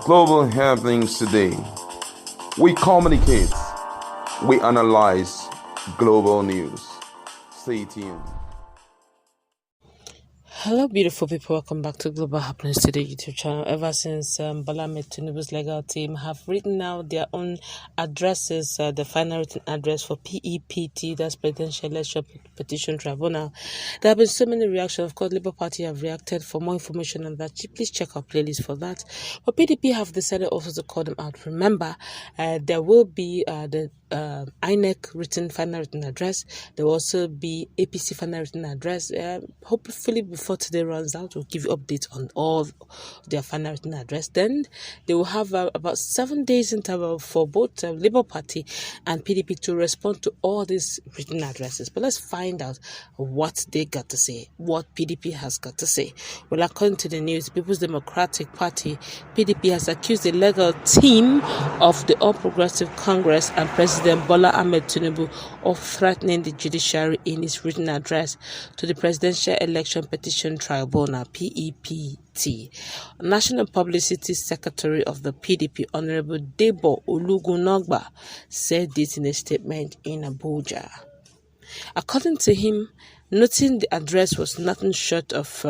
global happenings today. We communicate, we analyze global news. Stay tuned. Hello, beautiful people. Welcome back to Global Happenings Today YouTube channel. Ever since Bola Tinubu's legal team have written out their own addresses, the final written address for PEPT, that's Presidential Election Petition Tribunal, there have been so many reactions. Of course, Labour Party have reacted. For more information on that, please check our playlist for that. But PDP have decided also to call them out. Remember, there will be the INEC final written address. There will also be APC final written address. Hopefully before today runs out, we'll give you updates on all their final written address. Then they will have about 7 days interval for both Labour Party and PDP to respond to all these written addresses. But let's find out what they got to say, what PDP has got to say. Well, according to the news, People's Democratic Party, PDP has accused the legal team of the All Progressive Congress and President Bola Tinubu of threatening the judiciary in his written address to the Presidential Election Petition Tribunal, PEPT. National Publicity Secretary of the PDP, Honorable Debo Olugunogba, said this in a statement in Abuja. According to him, noting the address was nothing short of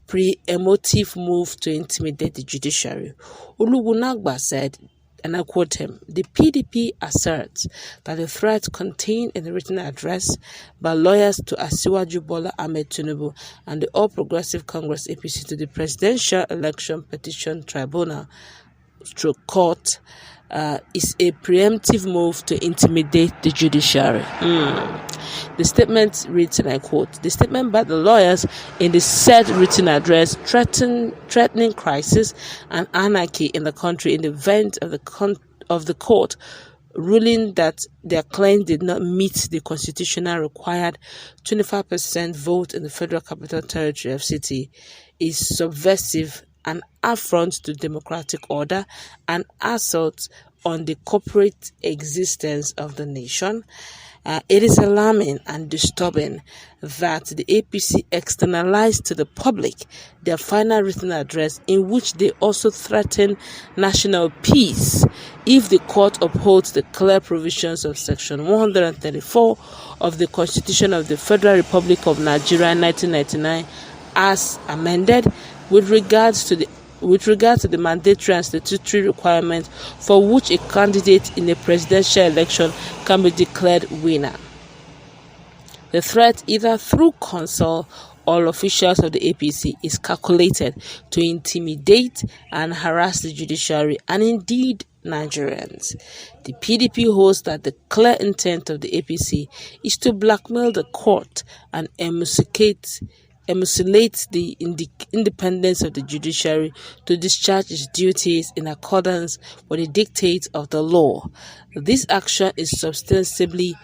pre-emotive move to intimidate the judiciary, Olugunogba said, and I quote him, "The PDP asserts that the threat contained in the written address by lawyers to Asiwaju Bola Tinubu and the All Progressive Congress APC to the Presidential Election Petition Tribunal court is a preemptive move to intimidate the judiciary." The statement reads, and I quote, "The statement by the lawyers in the said written address threatening crisis and anarchy in the country in the event of the court ruling that their claim did not meet the constitutional required 25% vote in the Federal Capital Territory FCT is subversive, an affront to democratic order, an assault on the corporate existence of the nation. It is alarming and disturbing that the APC externalized to the public their final written address in which they also threaten national peace if the court upholds the clear provisions of Section 134 of the Constitution of the Federal Republic of Nigeria 1999 as amended with regards to the mandatory and statutory requirement for which a candidate in a presidential election can be declared winner. The threat, either through counsel or officials of the APC, is calculated to intimidate and harass the judiciary and indeed Nigerians. The PDP holds that the clear intent of the APC is to blackmail the court and emulate the independence of the judiciary to discharge its duties in accordance with the dictates of the law. This action is ostensibly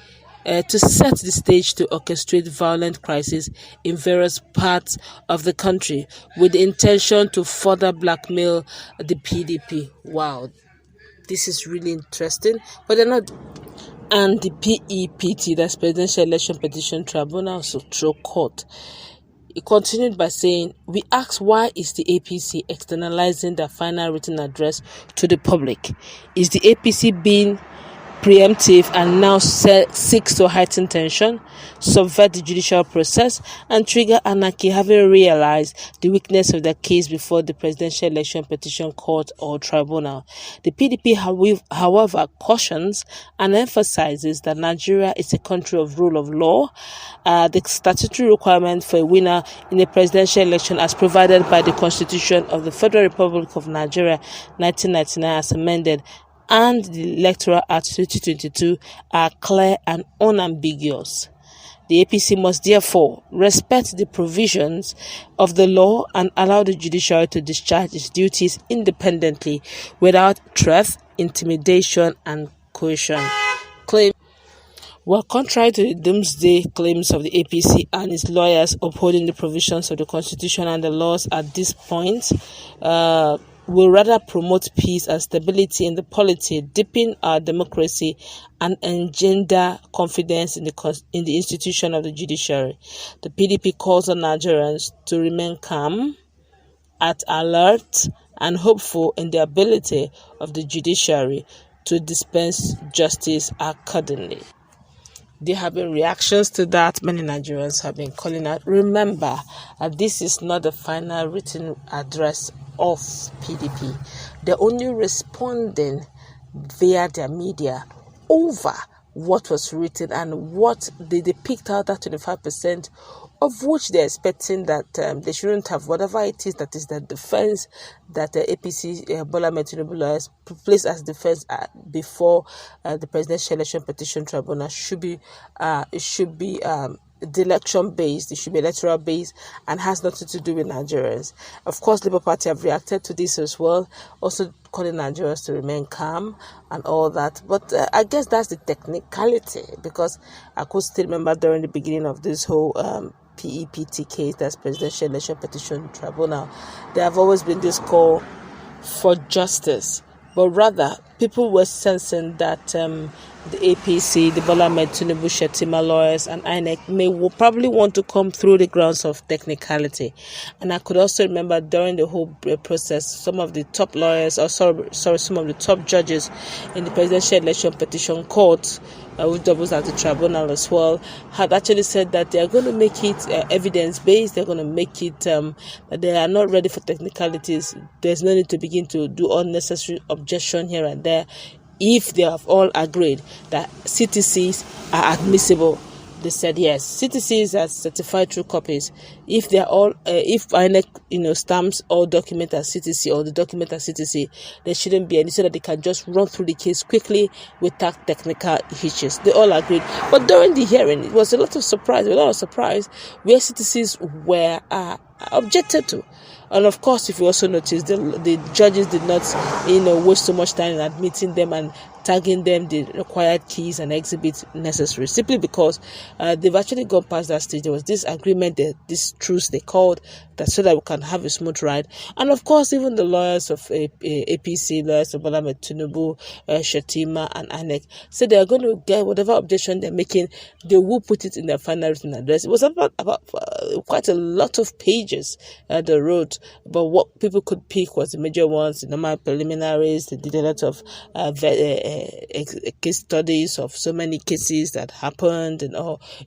to set the stage to orchestrate violent crises in various parts of the country with the intention to further blackmail the PDP. Wow, this is really interesting, but they're not. And the PEPT, that's Presidential Election Petition Tribunal, so through court. He continued by saying, "We ask, why is the APC externalizing their final written address to the public? Is the APC being preemptive and now seeks to heighten tension, subvert the judicial process, and trigger anarchy, having realized the weakness of their case before the Presidential Election Petition Court or Tribunal?" The PDP, however, cautions and emphasizes that Nigeria is a country of rule of law. The statutory requirement for a winner in a presidential election as provided by the Constitution of the Federal Republic of Nigeria 1999 as amended and the Electoral Act 2022 are clear and unambiguous. The APC must therefore respect the provisions of the law and allow the judiciary to discharge its duties independently without threat, intimidation, and coercion. Contrary to the doomsday claims of the APC and its lawyers upholding the provisions of the Constitution and the laws at this point, will rather promote peace and stability in the polity, deepen our democracy, and engender confidence in the institution of the judiciary. The PDP calls on Nigerians to remain calm, at alert, and hopeful in the ability of the judiciary to dispense justice accordingly. There have been reactions to that. Many Nigerians have been calling out. Remember, this is not the final written address of PDP. They're only responding via their media over what was written and what they picked out, that 25%, of which they're expecting that they shouldn't have, whatever it is that is the defense that the APC Bola Tinubu lawyers placed as defense before the Presidential Election Petition Tribunal should be the election based, it should be electoral based, and has nothing to do with Nigerians. Of course, Labour Party have reacted to this as well, also calling Nigerians to remain calm and all that. But I guess that's the technicality, because I could still remember during the beginning of this whole PEPT case, that's Presidential Election Petition Tribunal, there have always been this call for justice, but rather people were sensing that the APC, the Bola Tinubu Shetima lawyers and INEC will probably want to come through the grounds of technicality. And I could also remember during the whole process, some of the top lawyers, or some of the top judges in the Presidential Election Petition Court, which doubles as the Tribunal as well, had actually said that they are going to make it evidence-based. They're going to make it that they are not ready for technicalities. There's no need to begin to do unnecessary objection here and there. If they have all agreed that CTCs are admissible, they said yes. CTCs are certified true copies. If they are all, if INEC, stamps all document as CTC or the document as CTC, there shouldn't be any, so that they can just run through the case quickly without technical hitches. They all agreed. But during the hearing, it was a lot of surprise where CTCs were objected to. And of course, if you also notice, the judges did not, waste so much time in admitting them and tagging them the required keys and exhibits necessary, simply because they've actually gone past that stage. There was this agreement, this truce they called, that so that we can have a smooth ride. And of course, even the lawyers of APC, lawyers of Bola Tinubu, Shetima and ANEC, said they are going to get whatever objection they're making, they will put it in their final written address. It was about quite a lot of pages they wrote, but what people could pick was the major ones, the normal preliminaries. They did a lot of case studies of so many cases that happened, and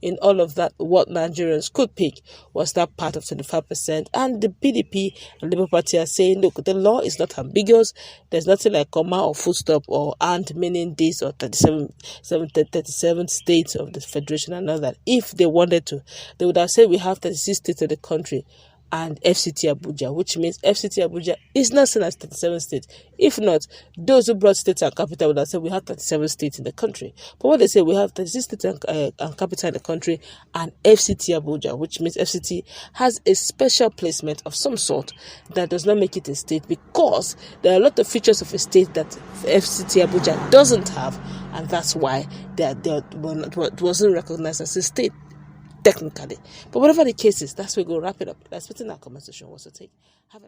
in all of that, what Nigerians could pick was that part of 25%. And the PDP and Labour Party are saying, look, the law is not ambiguous. There's nothing like comma or full stop or and, meaning this, or 37 states of the federation, and all that. If they wanted to, they would have said we have 36 states of the country and FCT Abuja, which means FCT Abuja is not seen as 37 states. If not, those who brought states and capital would have said we have 37 states in the country. But what they say, we have 36 states and capital in the country and FCT Abuja, which means FCT has a special placement of some sort that does not make it a state, because there are a lot of features of a state that FCT Abuja doesn't have, and that's why it wasn't recognized as a state technically. But whatever the case is, that's where we go wrap it up. That's within our conversation. What's your take? Have a